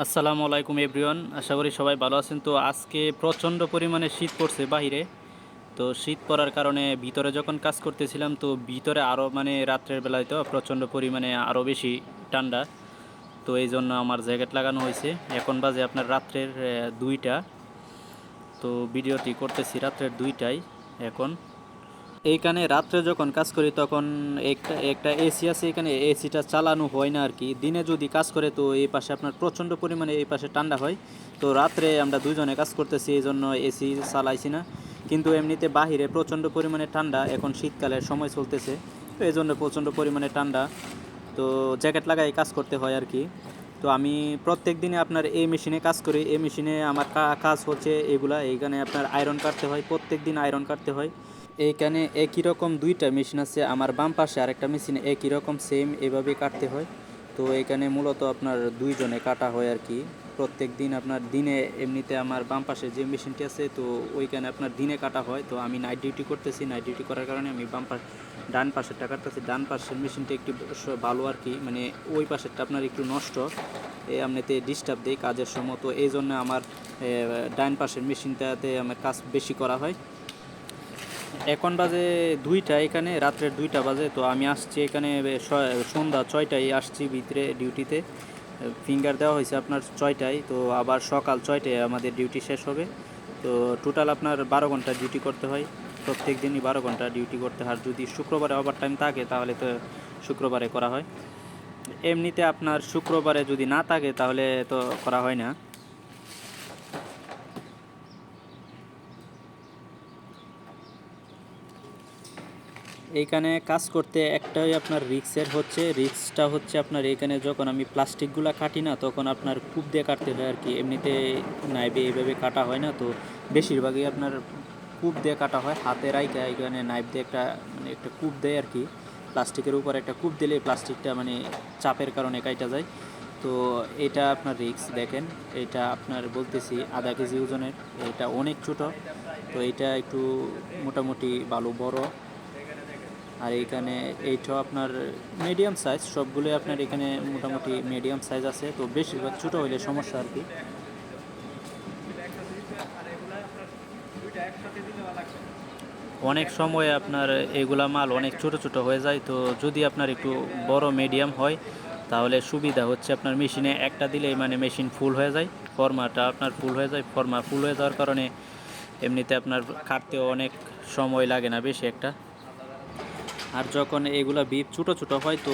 আসসালামু আলাইকুম এভরিওয়ান, আশা করি সবাই ভালো আছেন। তো আজকে প্রচণ্ড পরিমাণে শীত পড়ছে বাহিরে। তো শীত পড়ার কারণে ভিতরে যখন কাজ করতেছিলাম, তো ভিতরে আরও রাত্রের বেলায় তো প্রচণ্ড পরিমাণে আরও বেশি ঠান্ডা। তো এই জন্য আমার জ্যাকেট লাগানো হয়েছে। এখন বাজে আপনার রাত্রের 2টা। তো ভিডিওটি করতেছি রাত্রের 2টায় এখন। এইখানে রাত্রে যখন কাজ করি তখন একটা একটা এসি আছে, এখানে এসিটা চালানো হয় না আর কি। দিনে যদি কাজ করে তো এই পাশে আপনার প্রচণ্ড পরিমাণে এই পাশে ঠান্ডা হয়। তো রাত্রে আমরা দুইজনে কাজ করতেছি, এই জন্য এসি চালাইছি না। কিন্তু এমনিতে বাহিরে প্রচণ্ড পরিমাণে ঠান্ডা, এখন শীতকালের সময় চলতেছে, তো এই জন্য প্রচণ্ড পরিমাণে ঠান্ডা। তো জ্যাকেট লাগাই কাজ করতে হয় আর কি। তো আমি প্রত্যেক দিনে আপনার এই মেশিনে কাজ করি। এই মেশিনে আমার কাজ হচ্ছে এগুলা, এইখানে আপনার আয়রন কাটতে হয়, প্রত্যেক দিন আয়রন কাটতে হয়। এইখানে একই রকম দুইটা মেশিন আছে, আমার বাম পাশে আরেকটা মেশিনে একই রকম সেম এভাবে কাটতে হয়। তো এখানে মূলত আপনার দুইজনে কাটা হয় আর কি। প্রত্যেক দিন আপনার দিনে এমনিতে আমার বাম পাশে যে মেশিনটি আছে, তো ওইখানে আপনার দিনে কাটা হয়। তো আমি নাইট ডিউটি করতেছি, নাইট ডিউটি করার কারণে আমি ডান পাশেরটা কাটতেছি। ডান পাশের মেশিনটা একটু ভালো আর কি, ওই পাশেরটা আপনার একটু নষ্ট, এমনিতে ডিস্টার্ব দেয় কাজের সময়। তো এই জন্য আমার ডান পাশের মেশিনটাতে আমার কাজ বেশি করা হয়। এখন বাজে 2টা, এখানে রাত্রের 2টা বাজে। তো আমি আসছি এখানে সন্ধ্যা 6টায় আসছি ভিতরে ডিউটিতে। ফিঙ্গার দেওয়া হয়েছে আপনার 6টায়, তো আবার সকাল 6টায় আমাদের ডিউটি শেষ হবে। তো টোটাল আপনার 12 ঘন্টা ডিউটি করতে হয়, প্রত্যেক দিনই 12 ঘন্টা ডিউটি করতে হয়। আর যদি শুক্রবারে ওভার টাইম থাকে তাহলে তো শুক্রবারে করা হয়। এমনিতে আপনার শুক্রবারে যদি না থাকে তাহলে তো করা হয় না। এইখানে কাজ করতে একটাই আপনার রিক্সটা হচ্ছে আপনার এইখানে যখন আমি প্লাস্টিকগুলো কাটি না, তখন আপনার কূপ দিয়ে কাটতে হয় আর কি। এমনিতে নাইফে এইভাবে কাটা হয় না। তো বেশিরভাগই আপনার কূপ দিয়ে কাটা হয়, হাতে রাইখা এখানে নাইফ দিয়ে একটা কূপ দেয় আর কি। প্লাস্টিকের উপর একটা কূপ দিলে প্লাস্টিকটা চাপের কারণে কাটা যায়। তো এটা আপনার রিক্স দেখেন, এটা আপনার বলতেছি আধা কেজি ওজনের, এটা অনেক ছোট। তো এটা একটু মোটামুটি ভালো বড়। আর এইখানে এইটাও আপনার মিডিয়াম সাইজ, সবগুলোই আপনার এখানে মোটামুটি মিডিয়াম সাইজ আছে। তো বেশিরভাগ ছোটো হইলে সমস্যা আর কি। অনেক সময় আপনার এগুলা মাল অনেক ছোট ছোট হয়ে যায়। তো যদি আপনার একটু বড় মিডিয়াম হয় তাহলে সুবিধা হচ্ছে, আপনার মেশিনে একটা দিলেই মেশিন ফুল হয়ে যায়, ফর্মাটা আপনার ফুল হয়ে যায়। ফর্মা ফুল হয়ে যাওয়ার কারণে এমনিতে আপনার কাটতেও অনেক সময় লাগে না বেশি একটা। আর যখন এগুলা বিপ ছোটো ছোটো হয় তো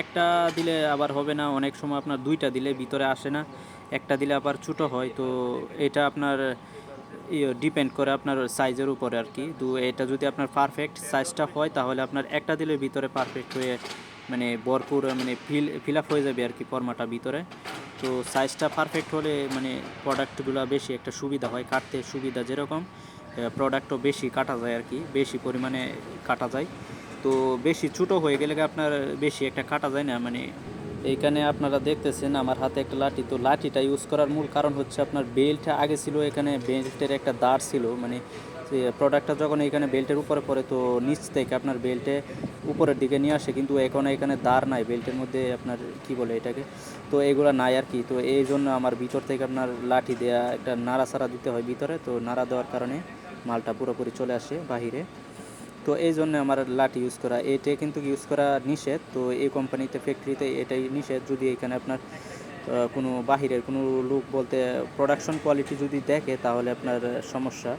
একটা দিলে আবার হবে না, অনেক সময় আপনার 2টা দিলে ভিতরে আসে না, একটা দিলে আবার ছোটো হয়। তো এটা আপনার ডিপেন্ড করে আপনার সাইজের উপরে আর কি। তো এটা যদি আপনার পারফেক্ট সাইজটা হয় তাহলে আপনার একটা দিলে ভিতরে পারফেক্ট হয়ে ভরপুর ফিল আপ হয়ে যাবে আর কি ফর্মাটা ভিতরে। তো সাইজটা পারফেক্ট হলে প্রোডাক্টগুলো বেশি একটা সুবিধা হয়, কাটতে সুবিধা যেরকম প্রোডাক্টও বেশি কাটা যায় আর কি, বেশি পরিমাণে কাটা যায়। তো বেশি ছোটো হয়ে গেলে আপনার বেশি একটা কাটা যায় না। এইখানে আপনারা দেখতেছেন আমার হাতে একটা লাঠি। তো লাঠিটা ইউজ করার মূল কারণ হচ্ছে আপনার বেল্টটা আগে ছিল, এখানে বেল্টের একটা দাঁড় ছিল। প্রোডাক্টটা যখন এখানে বেল্টের উপরে পড়ে তো নিচ থেকে আপনার বেল্টে উপরের দিকে নিয়ে আসে, কিন্তু এখন এখানে দাঁড় নাই বেল্টের মধ্যে, আপনার কি বলে এটাকে, তো এগুলো নাই আর কি। তো এই জন্য আমার ভিতর থেকে আপনার লাঠি দেওয়া একটা নাড়াচাড়া দিতে হয় ভিতরে। তো নাড়া দেওয়ার কারণে মালটা পুরোপুরি চলে আসে বাহিরে। তো এই জন্য আমার লাঠি ইউজ করা, এটা কিন্তু ইউজ করা নিষেধ। তো এই কোম্পানিতে ফ্যাক্টরিতে এটাই নিষেধ। যদি এখানে আপনার কোনো বাহিরের কোনো লোক বলতে প্রোডাকশন কোয়ালিটি যদি দেখে তাহলে আপনার সমস্যা।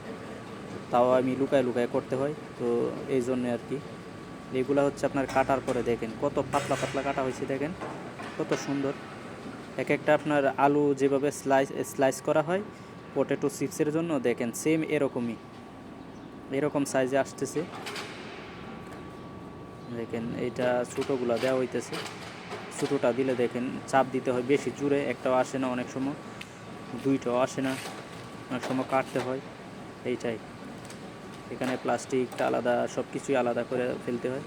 তাও আমি লুকায় লুকায় করতে হয়। তো এই জন্যে আর কি। এগুলো হচ্ছে আপনার কাটার পরে দেখেন কত পাতলা পাতলা কাটা হয়েছে, দেখেন কত সুন্দর। এক একটা আপনার আলু যেভাবে স্লাইস করা হয় পটেটো চিপসের জন্য, দেখেন সেম এরকম সাইজে আসতেছে। দেখেন এইটা ছোটোগুলা দেওয়া হইতেছে, ছোটোটা দিলে দেখেন চাপ দিতে হয় বেশি জুড়ে, একটাও আসে না, অনেক সময় 2টাও আসে না, অনেক সময় কাটতে হয় এইটাই। এখানে প্লাস্টিকটা আলাদা, সব কিছুই আলাদা করে ফেলতে হয়।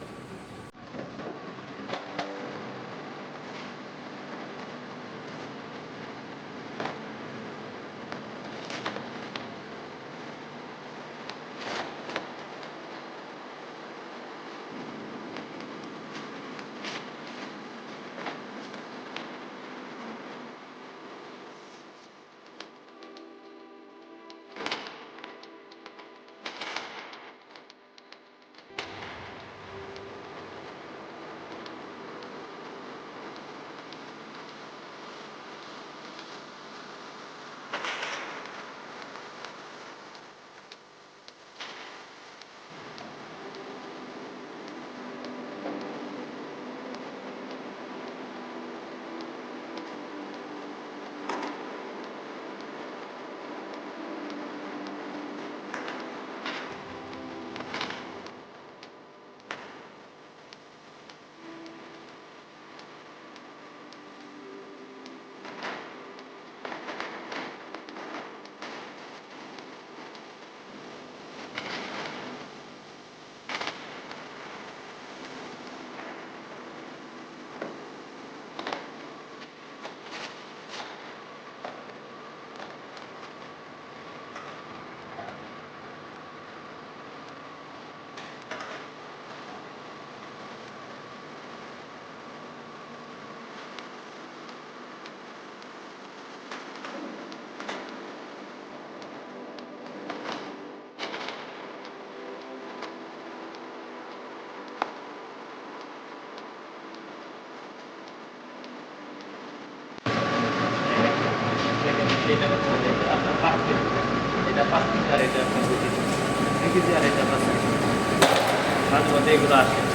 এটা হচ্ছে যে আপনার 5 কেজি, এটা 5 কেজি আর এটা আপনার 2 কেজি, 2 কেজি আর এটা 5 কেজি। মাঝে মধ্যে এগুলো আসে।